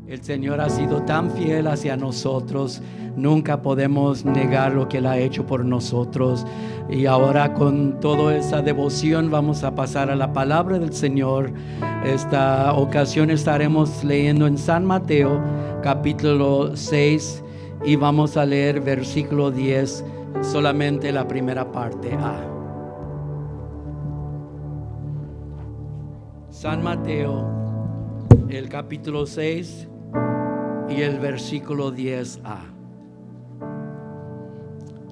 El Señor ha sido tan fiel hacia nosotros. Nunca podemos negar lo que Él ha hecho por nosotros. Y ahora con toda esa devoción vamos a pasar a la palabra del Señor. Esta ocasión estaremos leyendo en San Mateo capítulo 6 y vamos a leer versículo 10, solamente la primera parte A. San Mateo, el capítulo 6 y el versículo 10a.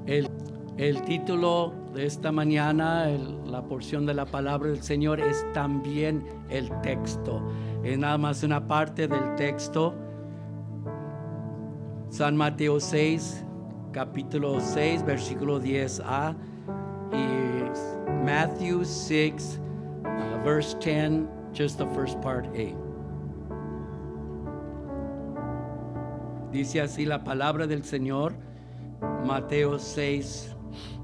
El título de esta mañana, la porción de la palabra del Señor, es también el texto. Es nada más una parte del texto. San Mateo 6, capítulo 6, versículo 10a, y Matthew 6, verse 10, just the first part A. Dice así la palabra del Señor, Mateo 6,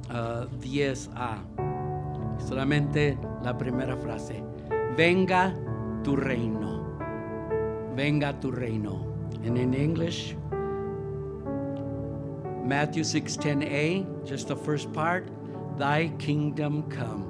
10a. Solamente la primera frase. Venga tu reino. Venga tu reino. And in English, Matthew 6:10a, just the first part, Thy kingdom come.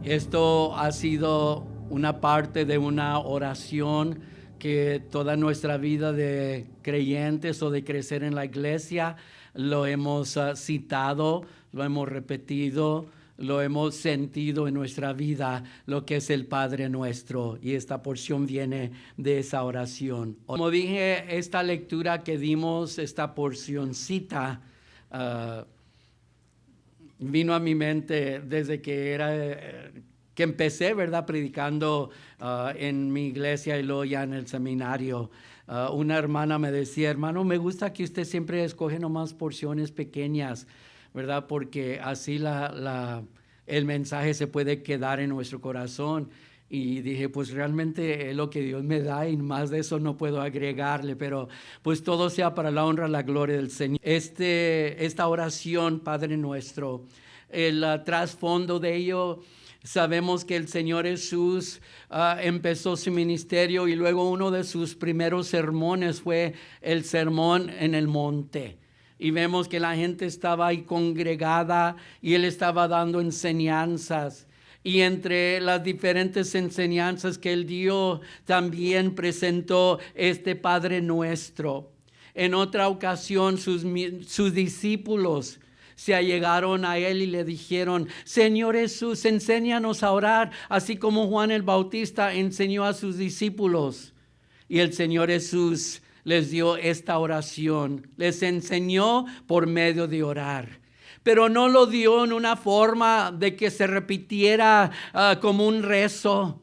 Esto ha sido una parte de una oración que toda nuestra vida de creyentes o de crecer en la iglesia lo hemos citado, lo hemos repetido, lo hemos sentido en nuestra vida, lo que es el Padre Nuestro, y esta porción viene de esa oración. Como dije, esta lectura que dimos, esta porcioncita, vino a mi mente desde que empecé, ¿verdad? Predicando en mi iglesia y luego ya en el seminario. Una hermana me decía, hermano, me gusta que usted siempre escoge nomás porciones pequeñas, ¿verdad? Porque así el mensaje se puede quedar en nuestro corazón. Y dije, pues realmente es lo que Dios me da y más de eso no puedo agregarle, pero pues todo sea para la honra y la gloria del Señor. Esta oración, Padre Nuestro, el trasfondo de ello, sabemos que el Señor Jesús empezó su ministerio y luego uno de sus primeros sermones fue el sermón en el monte. Y vemos que la gente estaba ahí congregada y Él estaba dando enseñanzas. Y entre las diferentes enseñanzas que Él dio, también presentó este Padre Nuestro. En otra ocasión, sus discípulos se allegaron a Él y le dijeron, Señor Jesús, enséñanos a orar, así como Juan el Bautista enseñó a sus discípulos. Y el Señor Jesús les dio esta oración, les enseñó por medio de orar. Pero no lo dio en una forma de que se repitiera como un rezo.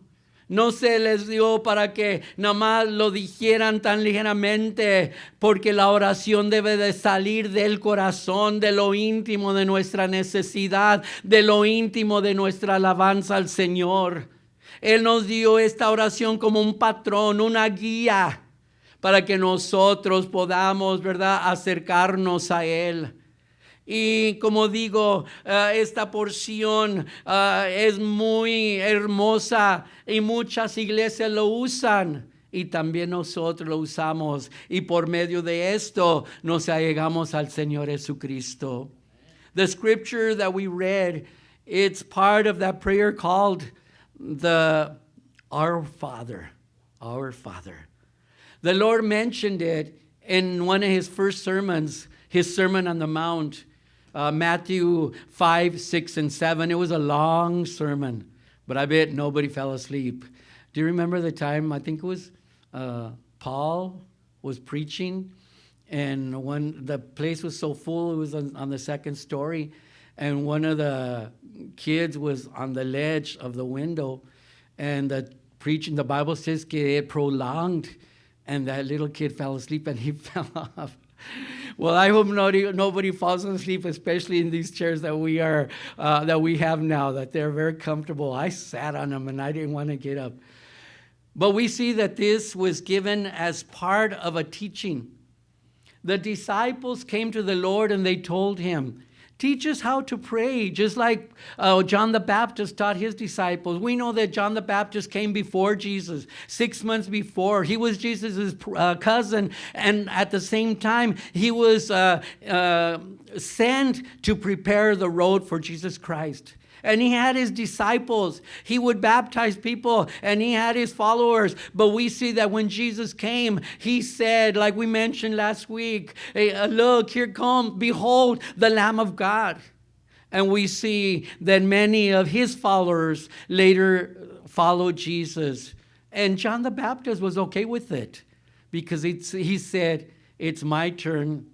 No se les dio para que nada más lo dijeran tan ligeramente, porque la oración debe de salir del corazón, de lo íntimo de nuestra necesidad, de lo íntimo de nuestra alabanza al Señor. Él nos dio esta oración como un patrón, una guía, para que nosotros podamos, ¿verdad?, acercarnos a Él. Y como digo, esta porción es muy hermosa y muchas iglesias lo usan y también nosotros lo usamos, y por medio de esto nos allegamos al Señor Jesucristo. The scripture that we read, it's part of that prayer called the Our Father. Our Father. The Lord mentioned it in one of His first sermons, His Sermon on the Mount. Matthew 5, 6, and 7. It was a long sermon, but I bet nobody fell asleep. Do you remember the time, I think it was Paul was preaching, and when the place was so full, it was on the second story, and one of the kids was on the ledge of the window, and the preaching, the Bible says it prolonged, and that little kid fell asleep and he fell off. Well, I hope nobody falls asleep, especially in these chairs that we have now, that they're very comfortable. I sat on them and I didn't want to get up. But we see that this was given as part of a teaching. The disciples came to the Lord and they told Him, Teach us how to pray, just like John the Baptist taught his disciples. We know that John the Baptist came before Jesus, 6 months before. He was Jesus' cousin, and at the same time, he was sent to prepare the road for Jesus Christ. And he had his disciples. He would baptize people, and he had his followers. But we see that when Jesus came, he said, like we mentioned last week, hey, look, here comes, behold, the Lamb of God. And we see that many of his followers later followed Jesus. And John the Baptist was okay with it, because he said, it's my turn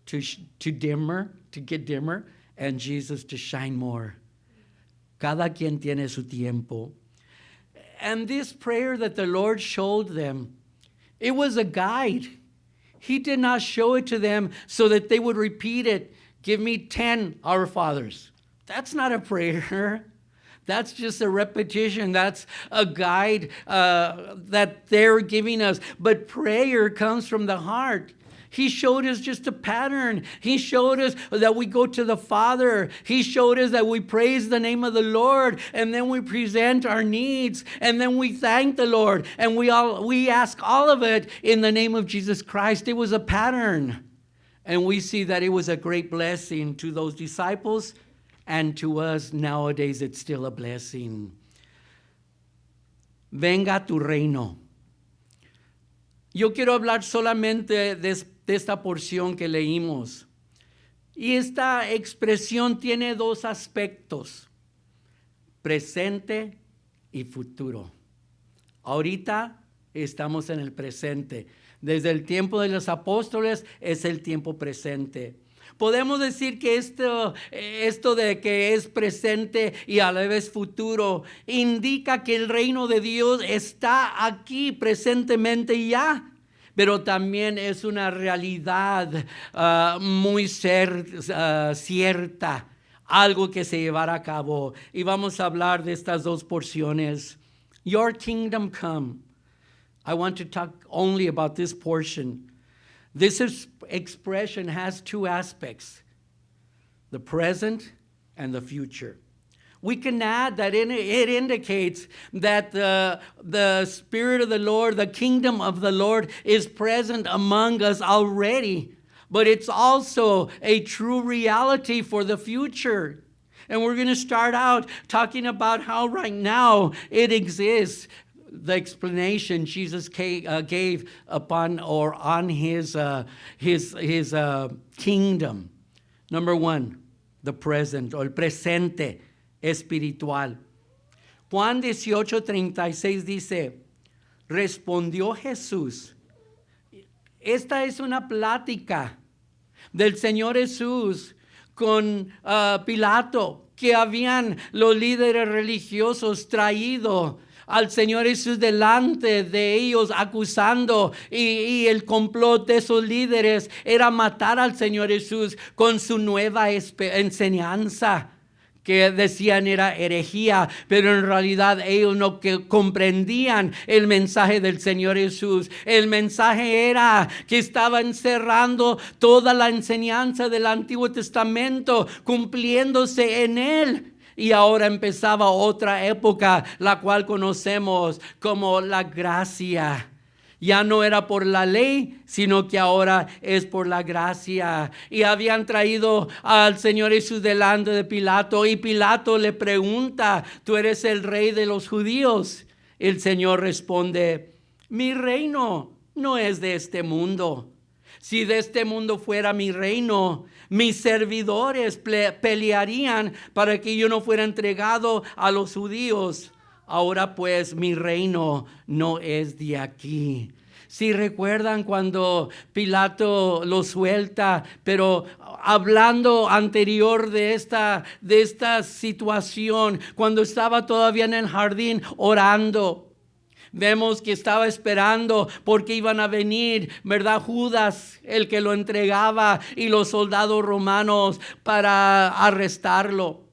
to get dimmer, and Jesus to shine more. Cada quien tiene su tiempo. And this prayer that the Lord showed them, it was a guide. He did not show it to them so that they would repeat it. Give me 10 Our Fathers. That's not a prayer. That's just a repetition. That's a guide that they're giving us. But prayer comes from the heart. He showed us just a pattern. He showed us that we go to the Father. He showed us that we praise the name of the Lord, and then we present our needs, and then we thank the Lord, and we ask all of it in the name of Jesus Christ. It was a pattern, and we see that it was a great blessing to those disciples, and to us nowadays it's still a blessing. Venga tu reino. Yo quiero hablar solamente de esta porción que leímos. Y esta expresión tiene dos aspectos, presente y futuro. Ahorita estamos en el presente. Desde el tiempo de los apóstoles es el tiempo presente. Podemos decir que esto de que es presente y a la vez futuro indica que el reino de Dios está aquí presentemente ya. Pero también es una realidad muy cierta, algo que se llevará a cabo. Y vamos a hablar de estas dos porciones. Your kingdom come. I want to talk only about this portion. This expression has two aspects, the present and the future. We can add that it indicates that the Spirit of the Lord, the kingdom of the Lord is present among us already. But it's also a true reality for the future. And we're going to start out talking about how right now it exists. The explanation Jesus gave upon or on his kingdom. Number one, the present, or el presente espiritual. Juan 18:36 dice, respondió Jesús. Esta es una plática del Señor Jesús con Pilato, que habían los líderes religiosos traído al Señor Jesús delante de ellos acusando, y el complot de esos líderes era matar al Señor Jesús con su nueva enseñanza, que decían era herejía, pero en realidad ellos no comprendían el mensaje del Señor Jesús. El mensaje era que estaba encerrando toda la enseñanza del Antiguo Testamento, cumpliéndose en él. Y ahora empezaba otra época, la cual conocemos como la gracia. Ya no era por la ley, sino que ahora es por la gracia. Y habían traído al Señor Jesús delante de Pilato, y Pilato le pregunta, ¿tú eres el rey de los judíos? El Señor responde, mi reino no es de este mundo. Si de este mundo fuera mi reino, mis servidores pelearían para que yo no fuera entregado a los judíos. Ahora pues mi reino no es de aquí. Si recuerdan cuando Pilato lo suelta, pero hablando anterior de esta situación, cuando estaba todavía en el jardín orando, vemos que estaba esperando porque iban a venir, ¿verdad? Judas, el que lo entregaba, y los soldados romanos para arrestarlo.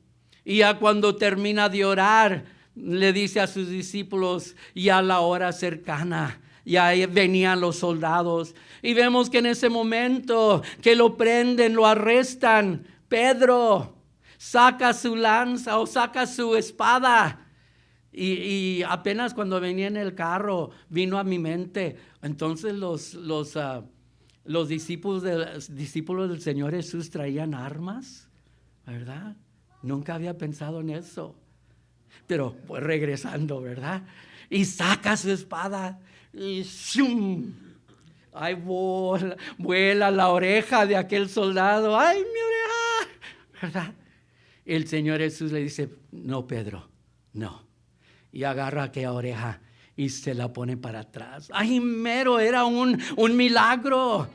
Y ya cuando termina de orar, le dice a sus discípulos, ya la hora cercana, ya venían los soldados. Y vemos que en ese momento que lo prenden, lo arrestan, Pedro, saca su lanza o saca su espada. Y apenas cuando venía en el carro vino a mi mente. Entonces los discípulos del Señor Jesús traían armas, ¿verdad? Nunca había pensado en eso. Pero pues regresando, ¿verdad? Y saca su espada y ¡shum! Ahí vuela la oreja de aquel soldado. ¡Ay, mi oreja! ¿Verdad? El Señor Jesús le dice, no, Pedro, no. Y agarra aquella oreja y se la pone para atrás. ¡Ay, mero! Era un milagro.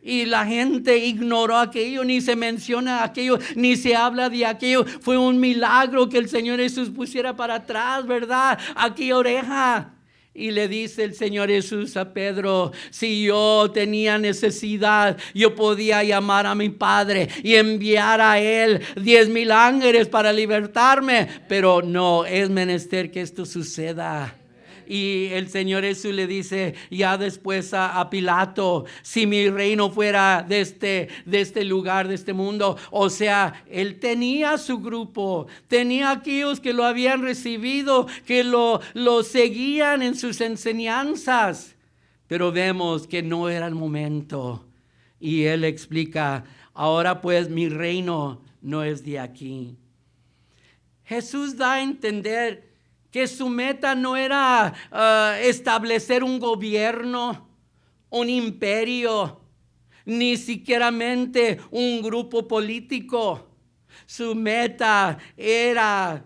Y la gente ignoró aquello, ni se menciona aquello, ni se habla de aquello. Fue un milagro que el Señor Jesús pusiera para atrás, ¿verdad? Aquella oreja. Y le dice el Señor Jesús a Pedro, si yo tenía necesidad, yo podía llamar a mi Padre y enviar a Él 10,000 ángeles para libertarme. Pero no, es menester que esto suceda. Y el Señor Jesús le dice ya después a Pilato, si mi reino fuera de este lugar, de este mundo. O sea, él tenía su grupo, tenía aquellos que lo habían recibido, que lo seguían en sus enseñanzas. Pero vemos que no era el momento. Y él explica, ahora pues mi reino no es de aquí. Jesús da a entender que su meta no era establecer un gobierno, un imperio, ni siquiera un grupo político. Su meta era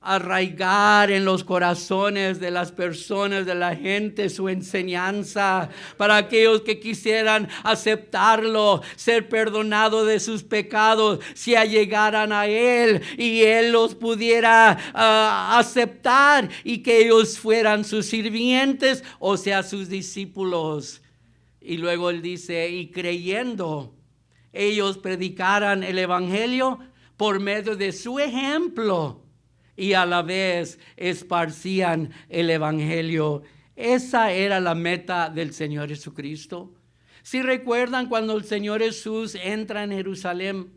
arraigar en los corazones de las personas, de la gente, su enseñanza, para aquellos que quisieran aceptarlo, ser perdonados de sus pecados, si allegaran a Él y Él los pudiera aceptar y que ellos fueran sus sirvientes, o sea, sus discípulos. Y luego Él dice, y creyendo, ellos predicaran el evangelio por medio de su ejemplo, y a la vez esparcían el evangelio. Esa era la meta del Señor Jesucristo. Si recuerdan cuando el Señor Jesús entra en Jerusalén,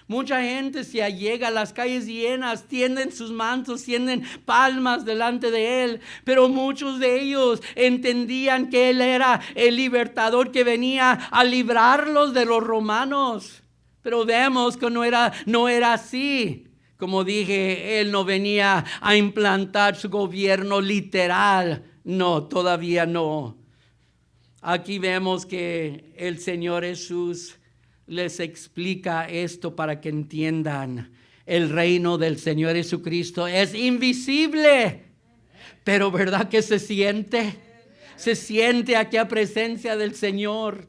mucha gente se allega, las calles llenas, tienden sus mantos, tienden palmas delante de Él. Pero muchos de ellos entendían que Él era el libertador que venía a librarlos de los romanos. Pero vemos que no era así. Como dije, Él no venía a implantar su gobierno literal. No, todavía no. Aquí vemos que el Señor Jesús les explica esto para que entiendan. El reino del Señor Jesucristo es invisible, pero ¿verdad que se siente? Se siente aquella presencia del Señor.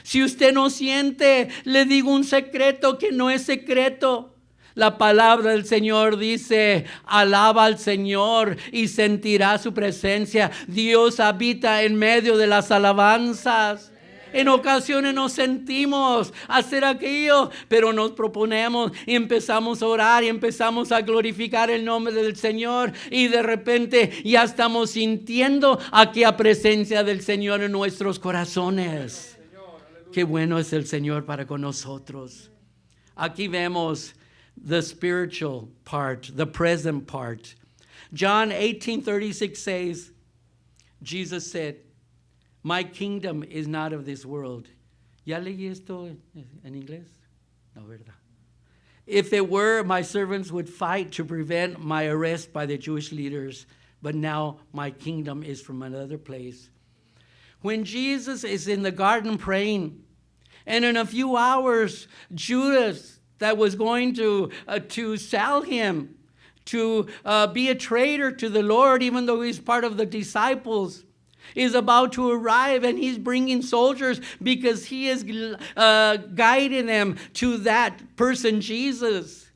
Si usted no siente, le digo un secreto que no es secreto. La palabra del Señor dice, alaba al Señor y sentirá su presencia. Dios habita en medio de las alabanzas. En ocasiones nos sentimos hacer aquello, pero nos proponemos y empezamos a orar y empezamos a glorificar el nombre del Señor. Y de repente ya estamos sintiendo aquella presencia del Señor en nuestros corazones. Qué bueno es el Señor para con nosotros. Aquí vemos the spiritual part, the present part. John 18:36 says, Jesus said, my kingdom is not of this world. ¿Ya leí esto en inglés? No, ¿verdad? If it were, my servants would fight to prevent my arrest by the Jewish leaders, but now my kingdom is from another place. When Jesus is in the garden praying, and in a few hours, Judas, that was going to sell him, to be a traitor to the Lord, even though he's part of the disciples, is about to arrive, and he's bringing soldiers because he is guiding them to that person, Jesus.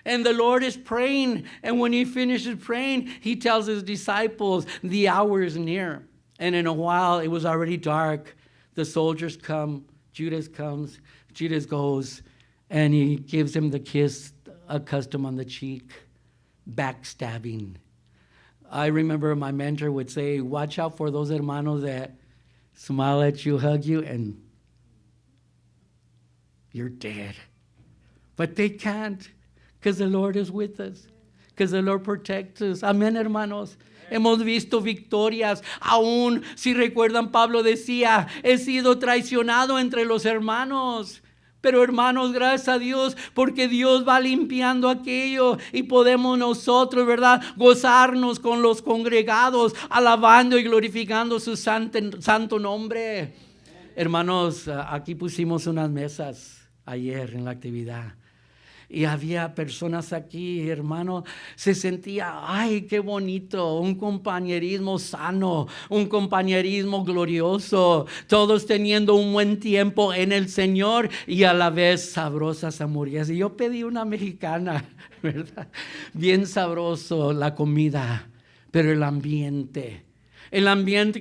And the Lord is praying, and when he finishes praying, he tells his disciples, the hour is near. And in a while, it was already dark. The soldiers come, Judas comes, Judas goes, and he gives him the kiss, a custom on the cheek, backstabbing. I remember my mentor would say, watch out for those hermanos that smile at you, hug you, and you're dead. But they can't, because the Lord is with us, because the Lord protects us. Amén, hermanos. Hemos visto victorias. Aún, si recuerdan, Pablo decía, he sido traicionado entre los hermanos. Pero hermanos, gracias a Dios, porque Dios va limpiando aquello y podemos nosotros, ¿verdad?, gozarnos con los congregados, alabando y glorificando su santo nombre. Hermanos, aquí pusimos unas mesas ayer en la actividad. Y había personas aquí, hermano, se sentía, ay, qué bonito, un compañerismo sano, un compañerismo glorioso, todos teniendo un buen tiempo en el Señor y a la vez sabrosas hamburguesas. Y yo pedí una mexicana, ¿verdad? Bien sabroso la comida, pero el ambiente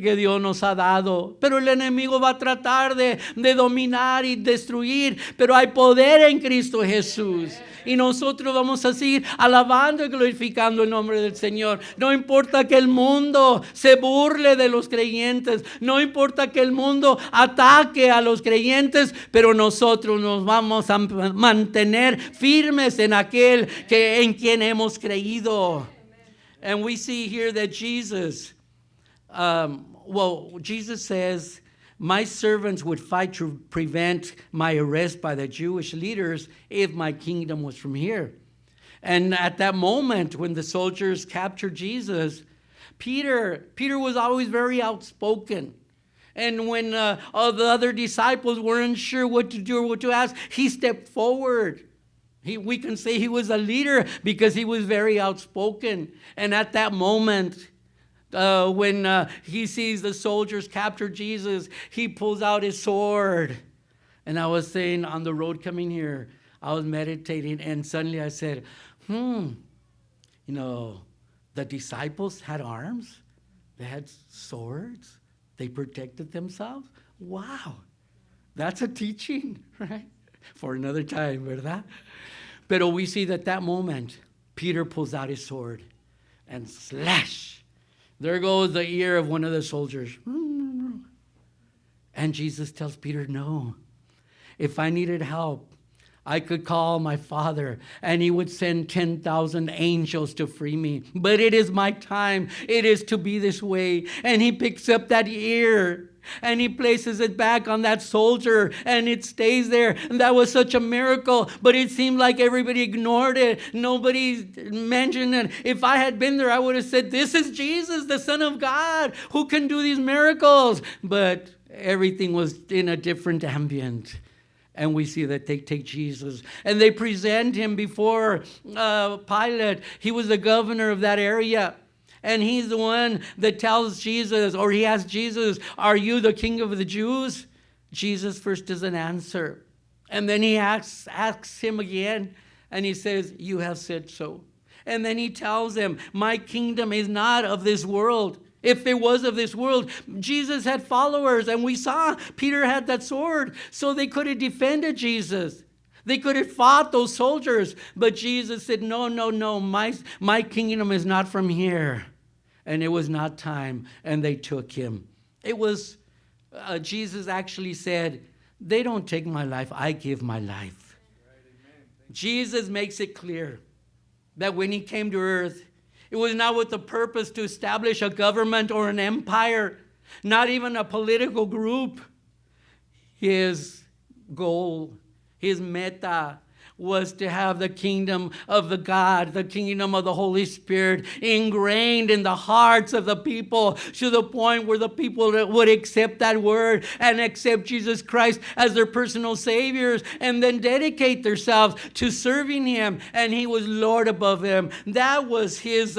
que Dios nos ha dado. Pero el enemigo va a tratar de dominar y destruir. Pero hay poder en Cristo Jesús. Y nosotros vamos a seguir alabando y glorificando el nombre del Señor. No importa que el mundo se burle de los creyentes. No importa que el mundo ataque a los creyentes. Pero nosotros nos vamos a mantener firmes en aquel en quien hemos creído. And we see here that Jesus says, my servants would fight to prevent my arrest by the Jewish leaders if my kingdom was from here. And at that moment, when the soldiers captured Jesus, Peter was always very outspoken. And when the other disciples weren't sure what to do or what to ask, he stepped forward. We can say he was a leader because he was very outspoken. And at that moment, when he sees the soldiers capture Jesus, he pulls out his sword. And I was saying on the road coming here, I was meditating, and suddenly I said, the disciples had arms. They had swords. They protected themselves. Wow, that's a teaching, right? For another time, ¿verdad? Pero we see that moment, Peter pulls out his sword and slash. There goes the ear of one of the soldiers. And Jesus tells Peter, no. If I needed help, I could call my Father and he would send 10,000 angels to free me. But it is my time. It is to be this way. And he picks up that ear and he places it back on that soldier and it stays there. And that was such a miracle, but it seemed like everybody ignored it. Nobody mentioned it. If I had been there, I would have said, this is Jesus, the Son of God, who can do these miracles. But everything was in a different ambient. And we see that they take Jesus and they present him before Pilate. He was the governor of that area. And he's the one that tells Jesus, or he asks Jesus, are you the king of the Jews? Jesus first doesn't answer. And then he asks him again, and he says, you have said so. And then he tells him, my kingdom is not of this world. If it was of this world, Jesus had followers, and we saw Peter had that sword, so they could have defended Jesus. They could have fought those soldiers, but Jesus said, no, my kingdom is not from here. And it was not time, and they took him. It was, Jesus actually said, they don't take my life, I give my life. Right, Jesus makes it clear that when he came to earth, it was not with the purpose to establish a government or an empire, not even a political group. His goal, his meta, was to have the kingdom of the God, the kingdom of the Holy Spirit ingrained in the hearts of the people to the point where the people would accept that word and accept Jesus Christ as their personal saviors and then dedicate themselves to serving him, and he was Lord above them. That was his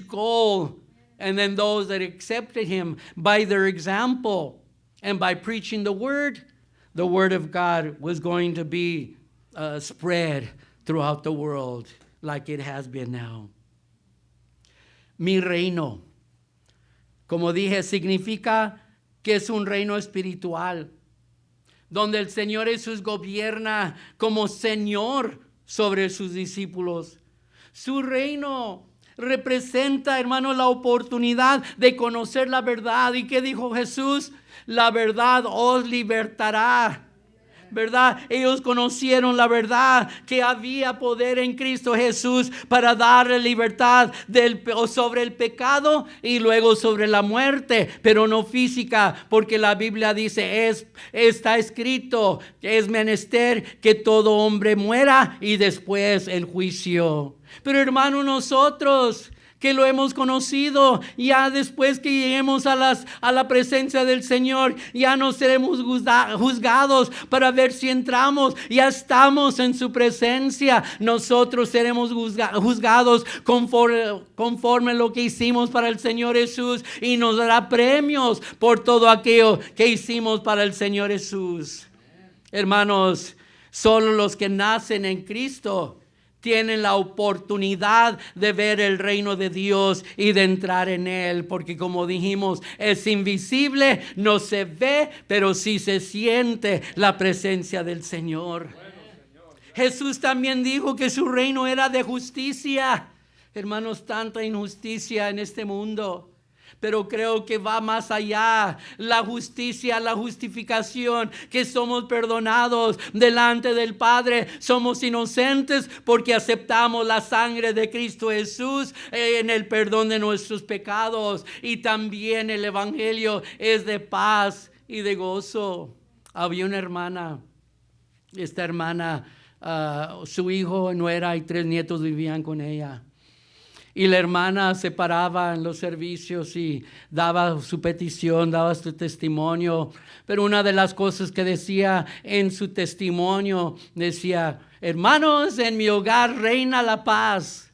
goal. And then those that accepted him by their example and by preaching the word of God was going to be spread throughout the world like it has been now. Mi reino, como dije, significa que es un reino espiritual, donde el Señor Jesús gobierna como Señor sobre sus discípulos. Su reino representa, hermano, la oportunidad de conocer la verdad. ¿Y qué dijo Jesús? La verdad os libertará. ¿verdad? Ellos conocieron la verdad, que había poder en Cristo Jesús para darle libertad sobre el pecado y luego sobre la muerte, pero no física, porque la Biblia dice, está escrito, es menester que todo hombre muera y después el juicio. Pero hermano, nosotros que lo hemos conocido, ya después que lleguemos a la presencia del Señor, ya no seremos juzgados para ver si entramos, ya estamos en su presencia. Nosotros seremos juzgados conforme lo que hicimos para el Señor Jesús, y nos dará premios por todo aquello que hicimos para el Señor Jesús. Hermanos, solo los que nacen en Cristo tienen la oportunidad de ver el reino de Dios y de entrar en él, porque como dijimos, es invisible, no se ve, pero sí se siente la presencia del Señor. Jesús también dijo que su reino era de justicia. Hermanos, tanta injusticia en este mundo, pero creo que va más allá. La justicia, la justificación, que somos perdonados delante del Padre. Somos inocentes porque aceptamos la sangre de Cristo Jesús en el perdón de nuestros pecados. Y también el Evangelio es de paz y de gozo. Había una hermana, esta hermana, su hijo, nuera y 3 nietos vivían con ella. Y la hermana se paraba en los servicios y daba su petición, daba su testimonio. Pero una de las cosas que decía en su testimonio, decía, hermanos, en mi hogar reina la paz.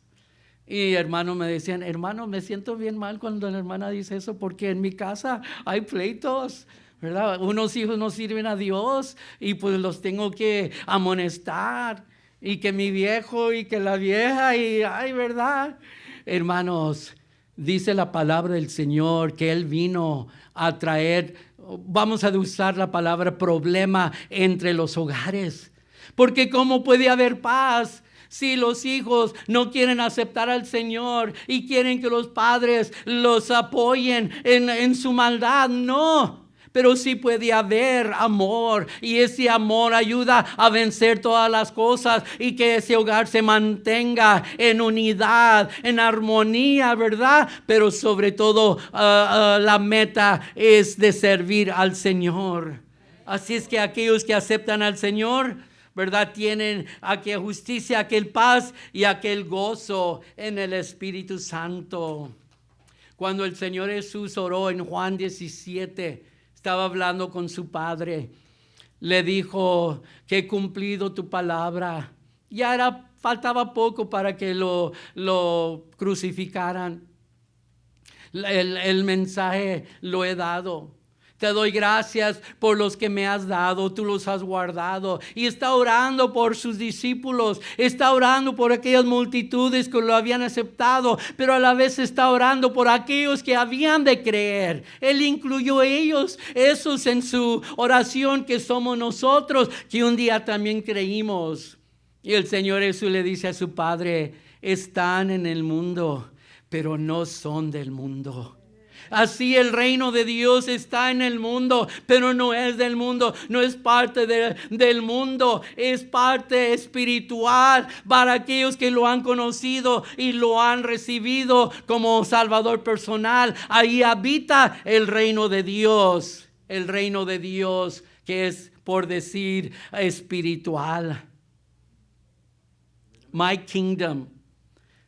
Y hermanos me decían, hermano, me siento bien mal cuando la hermana dice eso, porque en mi casa hay pleitos, ¿verdad? Unos hijos no sirven a Dios y pues los tengo que amonestar. Y que mi viejo y que la vieja y, ay, ¿verdad? Hermanos, dice la palabra del Señor que Él vino a traer, vamos a usar la palabra problema entre los hogares. Porque ¿cómo puede haber paz si los hijos no quieren aceptar al Señor y quieren que los padres los apoyen en su maldad? No. Pero sí puede haber amor, y ese amor ayuda a vencer todas las cosas y que ese hogar se mantenga en unidad, en armonía, ¿verdad? Pero sobre todo la meta es de servir al Señor. Así es que aquellos que aceptan al Señor, ¿verdad? Tienen aquella justicia, aquel paz y aquel gozo en el Espíritu Santo. Cuando el Señor Jesús oró en Juan 17, estaba hablando con su Padre. Le dijo que he cumplido tu palabra. Ya faltaba poco para que lo crucificaran. El mensaje lo he dado. Te doy gracias por los que me has dado, tú los has guardado. Y está orando por sus discípulos, está orando por aquellas multitudes que lo habían aceptado, pero a la vez está orando por aquellos que habían de creer. Él incluyó a ellos, esos en su oración, que somos nosotros, que un día también creímos. Y el Señor Jesús le dice a su Padre, están en el mundo, pero no son del mundo. Así el reino de Dios está en el mundo, pero no es del mundo, no es parte del mundo, es parte espiritual para aquellos que lo han conocido y lo han recibido como Salvador personal. Ahí habita el reino de Dios que es, por decir, espiritual. My kingdom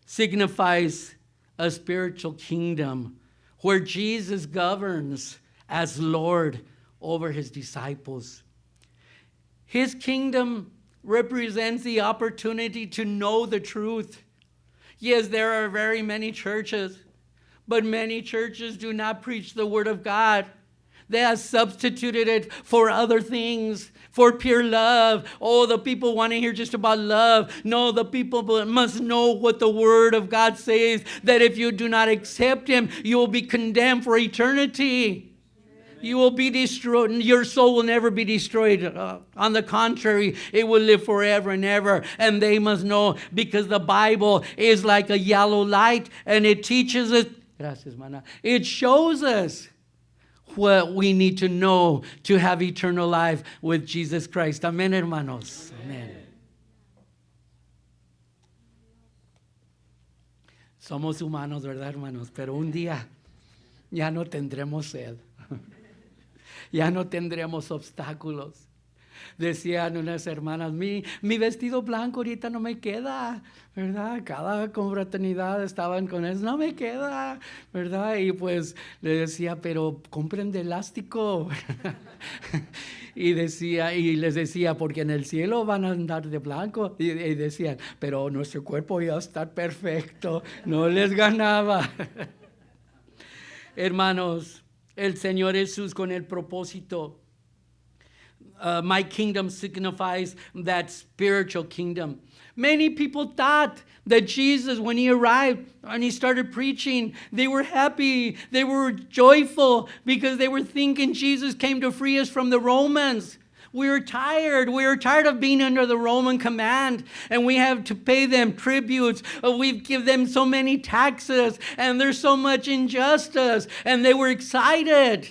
signifies a spiritual kingdom, where Jesus governs as Lord over his disciples. His kingdom represents the opportunity to know the truth. Yes, there are very many churches, but many churches do not preach the word of God. They have substituted it for other things, for pure love. Oh, the people want to hear just about love. No, the people must know what the Word of God says, that if you do not accept Him, you will be condemned for eternity. You will be destroyed. Your soul will never be destroyed. On the contrary, it will live forever and ever. And they must know, because the Bible is like a yellow light, and it teaches us. Gracias, mana. It shows us what we need to know to have eternal life with Jesus Christ. Amén, hermanos. Amén. Somos humanos, ¿verdad, hermanos? Pero un día ya no tendremos sed. Ya no tendremos obstáculos. Decían unas hermanas, mi vestido blanco ahorita no me queda, ¿verdad? Cada confraternidad estaban con eso, no me queda, ¿verdad? Y pues le decía, pero compren de elástico. Y les decía, porque en el cielo van a andar de blanco. Y decían, pero nuestro cuerpo iba a estar perfecto, no les ganaba. Hermanos, el Señor Jesús con el propósito. My kingdom signifies that spiritual kingdom. Many people thought that Jesus, when he arrived and he started preaching, they were happy, they were joyful because they were thinking Jesus came to free us from the Romans. We were tired of being under the Roman command, and we have to pay them tributes. We give them so many taxes, and there's so much injustice, and they were excited.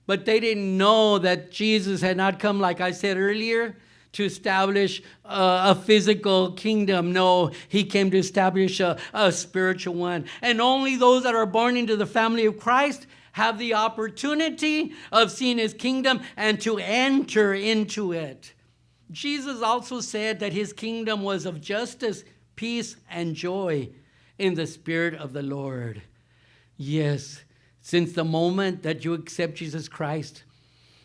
But they didn't know that Jesus had not come, like I said earlier, to establish a physical kingdom. No, he came to establish a spiritual one. And only those that are born into the family of Christ have the opportunity of seeing his kingdom and to enter into it. Jesus also said that his kingdom was of justice, peace, and joy in the Spirit of the Lord. Yes. Since the moment that you accept Jesus Christ,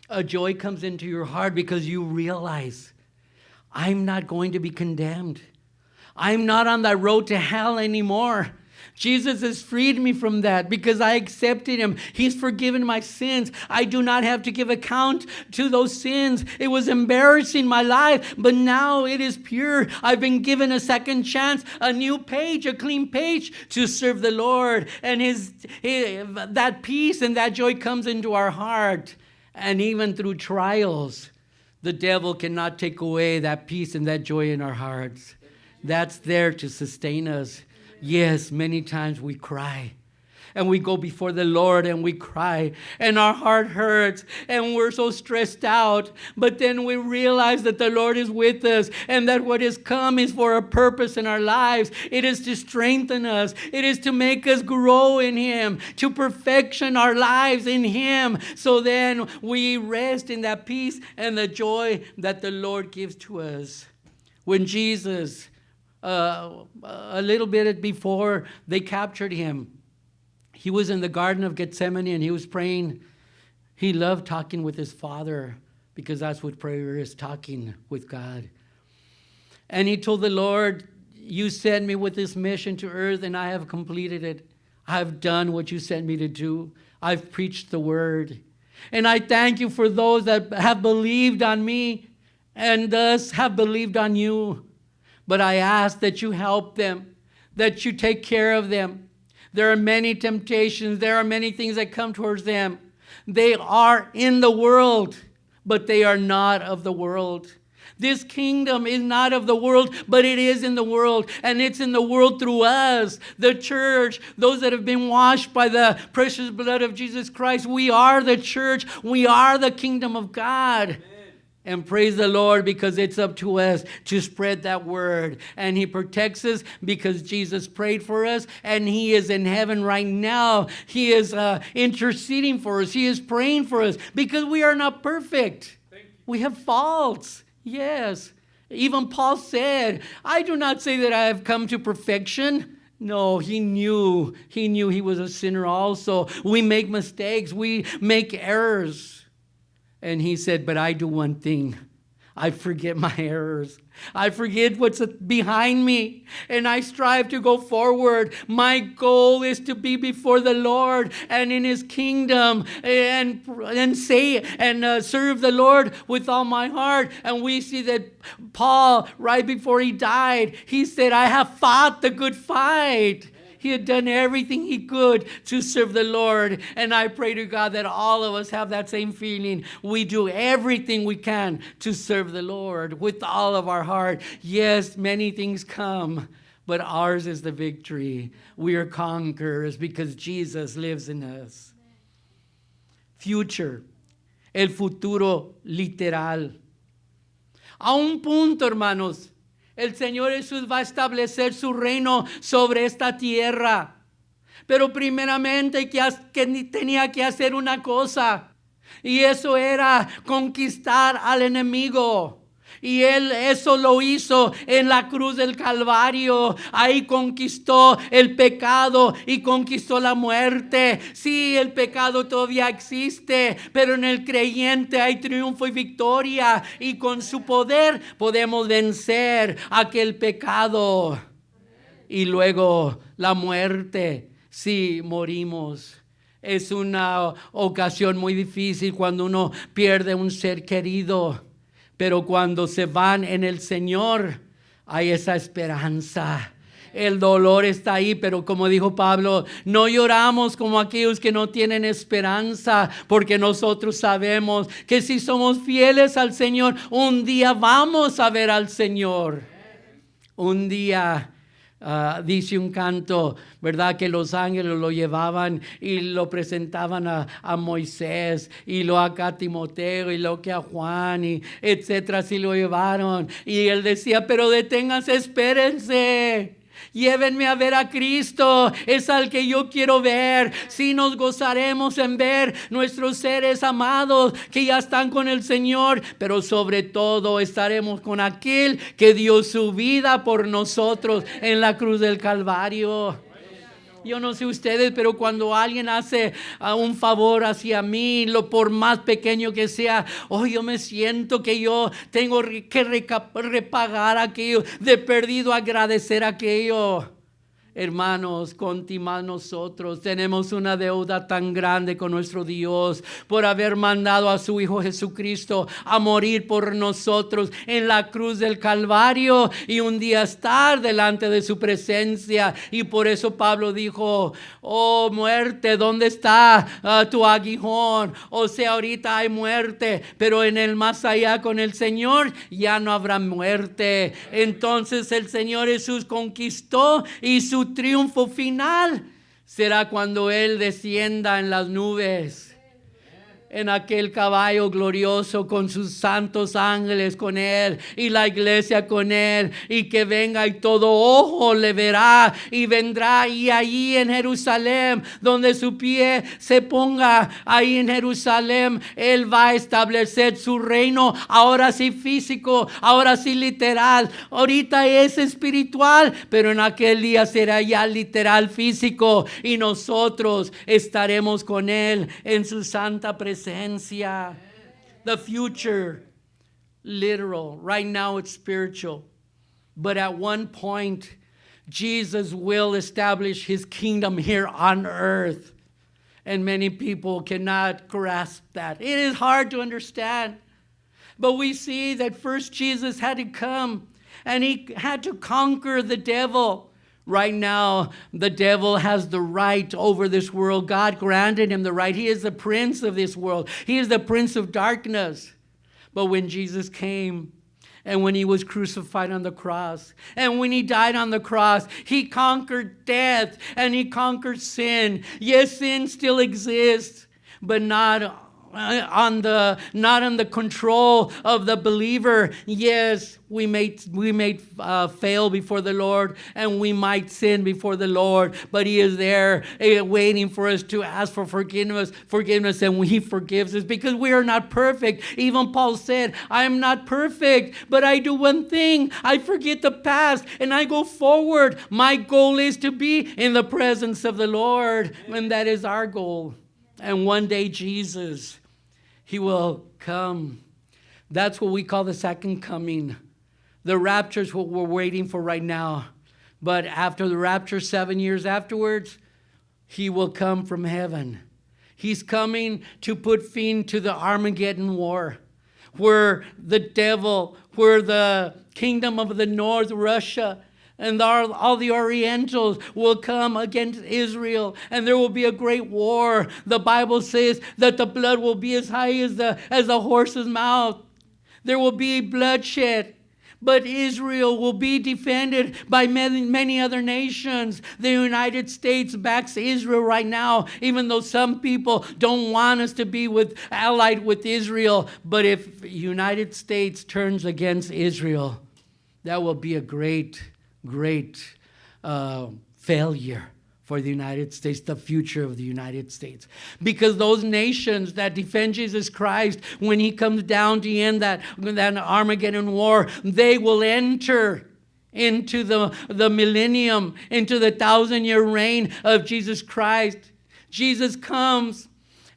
a joy comes into your heart because you realize, I'm not going to be condemned. I'm not on that road to hell anymore. Jesus has freed me from that because I accepted him. He's forgiven my sins. I do not have to give account to those sins. It was embarrassing my life, but now it is pure. I've been given a second chance, a new page, a clean page to serve the Lord. And that peace and that joy comes into our heart. And even through trials, the devil cannot take away that peace and that joy in our hearts. That's there to sustain us. Yes, many times we cry. And we go before the Lord and we cry. And our heart hurts. And we're so stressed out. But then we realize that the Lord is with us. And that what has come is for a purpose in our lives. It is to strengthen us. It is to make us grow in him. To perfection our lives in him. So then we rest in that peace and the joy that the Lord gives to us. When Jesus... a little bit before they captured him, he was in the Garden of Gethsemane and he was praying. He loved talking with his Father because that's what prayer is, talking with God. And he told the Lord, you sent me with this mission to earth and I have completed it. I've done what you sent me to do. I've preached the word. And I thank you for those that have believed on me and thus have believed on you. But I ask that you help them, that you take care of them. There are many temptations. There are many things that come towards them. They are in the world, but they are not of the world. This kingdom is not of the world, but it is in the world. And it's in the world through us, the church, those that have been washed by the precious blood of Jesus Christ. We are the church. We are the kingdom of God. Amen. And praise the Lord because it's up to us to spread that word. And he protects us because Jesus prayed for us. And he is in heaven right now. He is interceding for us. He is praying for us because we are not perfect. We have faults. Yes. Even Paul said, I do not say that I have come to perfection. No, he knew he was a sinner also. We make mistakes. We make errors. And he said, but I do one thing. I forget my errors. I forget what's behind me. And I strive to go forward. My goal is to be before the Lord and in his kingdom and serve the Lord with all my heart. And we see that Paul, right before he died, he said, I have fought the good fight. He had done everything he could to serve the Lord. And I pray to God that all of us have that same feeling. We do everything we can to serve the Lord with all of our heart. Yes, many things come, but ours is the victory. We are conquerors because Jesus lives in us. future, el futuro literal. A un punto, hermanos, el Señor Jesús va a establecer su reino sobre esta tierra. Pero primeramente que tenía que hacer una cosa, y eso era conquistar al enemigo. Y Él eso lo hizo en la cruz del Calvario. Ahí conquistó el pecado y conquistó la muerte. Sí, el pecado todavía existe, pero en el creyente hay triunfo y victoria. Y con su poder podemos vencer aquel pecado. Y luego la muerte, si morimos. Es una ocasión muy difícil cuando uno pierde un ser querido. Pero cuando se van en el Señor, hay esa esperanza. El dolor está ahí, pero como dijo Pablo, no lloramos como aquellos que no tienen esperanza, porque nosotros sabemos que si somos fieles al Señor, un día vamos a ver al Señor. Un día. Dice un canto, ¿verdad? Que los ángeles lo llevaban y lo presentaban a Moisés, y luego acá a Timoteo, y luego que a Juan, y etcétera, así lo llevaron. Y él decía, pero deténganse, espérense. Llévenme a ver a Cristo, es al que yo quiero ver. Sí, nos gozaremos en ver nuestros seres amados que ya están con el Señor, pero sobre todo estaremos con aquel que dio su vida por nosotros en la cruz del Calvario. Yo no sé ustedes, pero cuando alguien hace un favor hacia mí, por más pequeño que sea, yo me siento que yo tengo que repagar aquello, de perdido agradecer aquello. Hermanos, continuamos nosotros. Tenemos una deuda tan grande con nuestro Dios por haber mandado a su Hijo Jesucristo a morir por nosotros en la cruz del Calvario y un día estar delante de su presencia. Y por eso Pablo dijo, oh muerte, ¿dónde está tu aguijón? O sea, ahorita hay muerte, pero en el más allá con el Señor ya no habrá muerte. Entonces el Señor Jesús conquistó, y su triunfo final será cuando Él descienda en las nubes, en aquel caballo glorioso con sus santos ángeles con Él y la iglesia con Él, y que venga y todo ojo le verá, y vendrá, y allí en Jerusalén, donde su pie se ponga, ahí en Jerusalén Él va a establecer su reino, ahora sí físico, ahora sí literal. Ahorita es espiritual, pero en aquel día será ya literal físico, y nosotros estaremos con Él en su santa presencia. The future, literal. Right now it's spiritual. But at one point, Jesus will establish His kingdom here on earth. And many people cannot grasp that. It is hard to understand. But we see that first Jesus had to come, and He had to conquer the devil. Right now, the devil has the right over this world. God granted him the right. He is the prince of this world. He is the prince of darkness. But when Jesus came, and when He was crucified on the cross, and when He died on the cross, He conquered death and He conquered sin. Yes, sin still exists, but not on the control of the believer. Yes, we may fail before the Lord, and we might sin before the Lord, but He is there waiting for us to ask for forgiveness, and He forgives us because we are not perfect. Even Paul said, I am not perfect, but I do one thing. I forget the past and I go forward. My goal is to be in the presence of the Lord, and that is our goal. And one day Jesus, He will come. That's what we call the second coming. The rapture is what we're waiting for right now. But after the rapture, 7 years afterwards, He will come from heaven. He's coming to put fin to the Armageddon war, where the devil, where the kingdom of the north, Russia, and all the Orientals will come against Israel, and there will be a great war. The Bible says that the blood will be as high as the horse's mouth. There will be bloodshed. But Israel will be defended by many other nations. The United States backs Israel right now, even though some people don't want us to be allied with Israel. But if the United States turns against Israel, that will be a great failure for the United States, the future of the United States. Because those nations that defend Jesus Christ, when he comes down to end that Armageddon war, they will enter into the millennium, into the 1,000-year reign of Jesus Christ. Jesus comes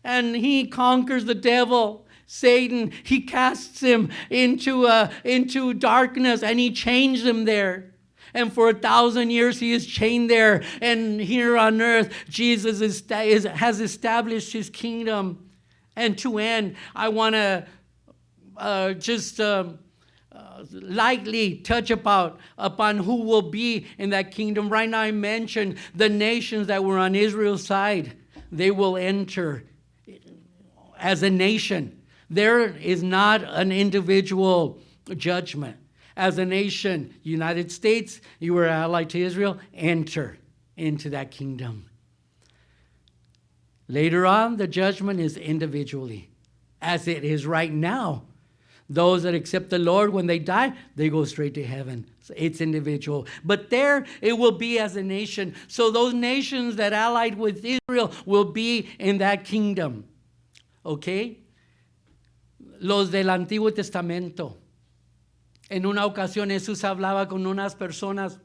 and he conquers the devil. Satan, he casts him into darkness, and he chains him there. And for 1,000 years he is chained there. And here on earth, Jesus has established his kingdom. And to end, I want to just lightly touch upon who will be in that kingdom. Right now I mentioned the nations that were on Israel's side. They will enter as a nation. There is not an individual judgment. As a nation, United States, you were allied to Israel, enter into that kingdom. Later on, the judgment is individually, as it is right now. Those that accept the Lord, when they die, they go straight to heaven. So it's individual. But there, it will be as a nation. So those nations that allied with Israel will be in that kingdom. Okay? Los del Antiguo Testamento. En una ocasión Jesús hablaba con unas personas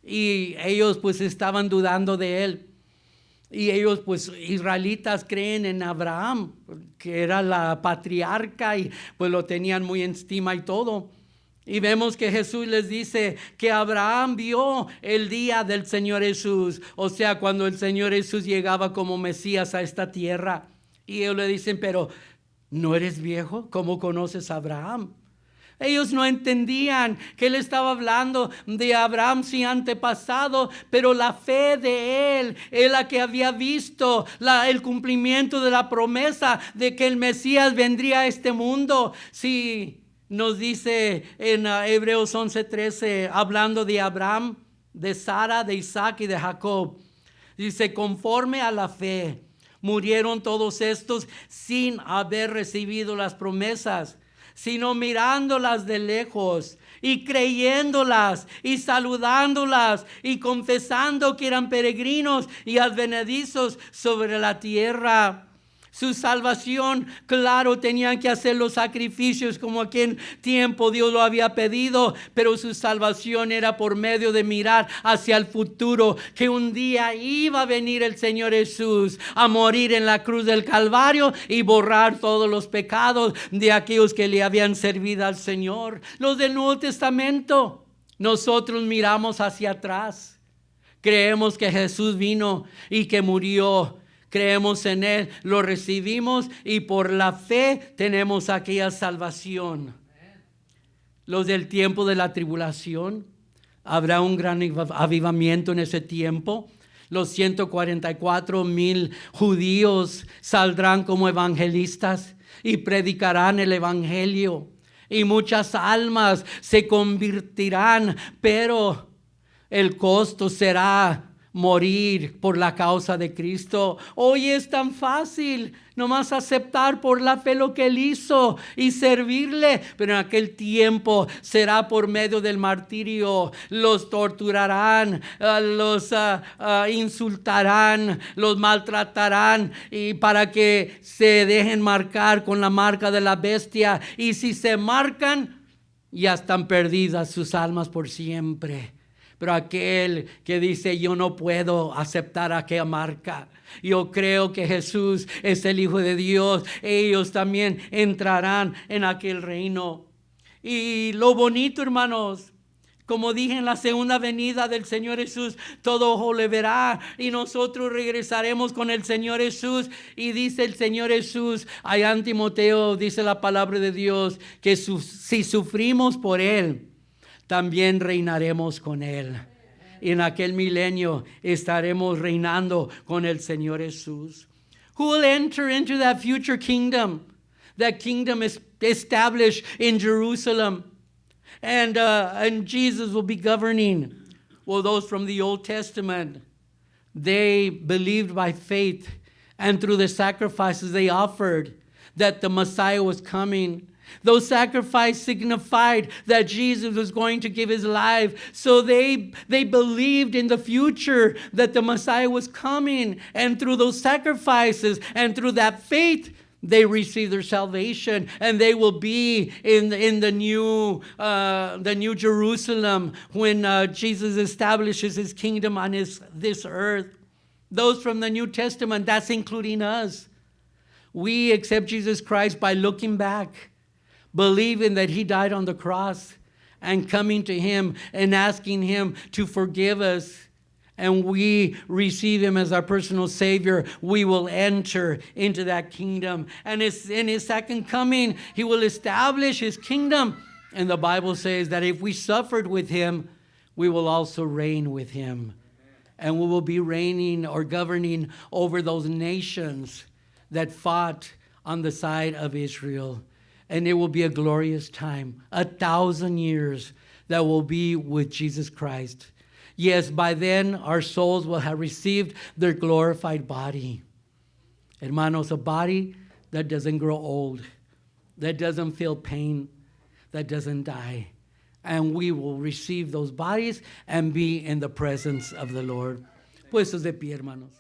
y ellos pues estaban dudando de él. Y ellos pues israelitas creen en Abraham, que era la patriarca, y pues lo tenían muy en estima y todo. Y vemos que Jesús les dice que Abraham vio el día del Señor Jesús. O sea, cuando el Señor Jesús llegaba como Mesías a esta tierra. Y ellos le dicen, pero ¿no eres viejo? ¿Cómo conoces a Abraham? Ellos no entendían que él estaba hablando de Abraham, su antepasado, pero la fe de él es la que había visto el cumplimiento de la promesa de que el Mesías vendría a este mundo. Sí, nos dice en Hebreos 11:13, hablando de Abraham, de Sara, de Isaac y de Jacob. Dice, conforme a la fe, murieron todos estos sin haber recibido las promesas, sino mirándolas de lejos y creyéndolas y saludándolas y confesando que eran peregrinos y advenedizos sobre la tierra. Su salvación, claro, tenían que hacer los sacrificios como aquel tiempo Dios lo había pedido, pero su salvación era por medio de mirar hacia el futuro, que un día iba a venir el Señor Jesús a morir en la cruz del Calvario y borrar todos los pecados de aquellos que le habían servido al Señor. Los del Nuevo Testamento, nosotros miramos hacia atrás. Creemos que Jesús vino y que murió. Creemos en él, lo recibimos y por la fe tenemos aquella salvación. Los del tiempo de la tribulación, habrá un gran avivamiento en ese tiempo. Los 144,000 judíos saldrán como evangelistas y predicarán el evangelio. Y muchas almas se convertirán, pero el costo será morir por la causa de Cristo. Hoy es tan fácil nomás aceptar por la fe lo que Él hizo y servirle, pero en aquel tiempo será por medio del martirio. Los torturarán, los insultarán, los maltratarán, y para que se dejen marcar con la marca de la bestia, y si se marcan, ya están perdidas sus almas por siempre. Pero aquel que dice, yo no puedo aceptar aquella marca, yo creo que Jesús es el Hijo de Dios, ellos también entrarán en aquel reino. Y lo bonito, hermanos, como dije, en la segunda venida del Señor Jesús, todo ojo le verá y nosotros regresaremos con el Señor Jesús. Y dice el Señor Jesús, allá en Timoteo, dice la palabra de Dios, que si sufrimos por Él, también reinaremos con Él. Y en aquel milenio estaremos reinando con el Señor Jesús. Who will enter into that future kingdom? That kingdom is established in Jerusalem. And Jesus will be governing. Well, those from the Old Testament, they believed by faith, and through the sacrifices they offered that the Messiah was coming. Those sacrifices signified that Jesus was going to give his life. So they believed in the future that the Messiah was coming. And through those sacrifices and through that faith, they receive their salvation, and they will be in the new Jerusalem when Jesus establishes his kingdom on this earth. Those from the New Testament, that's including us. We accept Jesus Christ by looking back, believing that he died on the cross, and coming to him and asking him to forgive us. And we receive him as our personal Savior, we will enter into that kingdom. And in his second coming, he will establish his kingdom. And the Bible says that if we suffered with him, we will also reign with him. And we will be reigning or governing over those nations that fought on the side of Israel. And it will be a glorious time, 1,000 years that will be with Jesus Christ. Yes, by then our souls will have received their glorified body. Hermanos, a body that doesn't grow old, that doesn't feel pain, that doesn't die. And we will receive those bodies and be in the presence of the Lord. Puestos de pie, hermanos.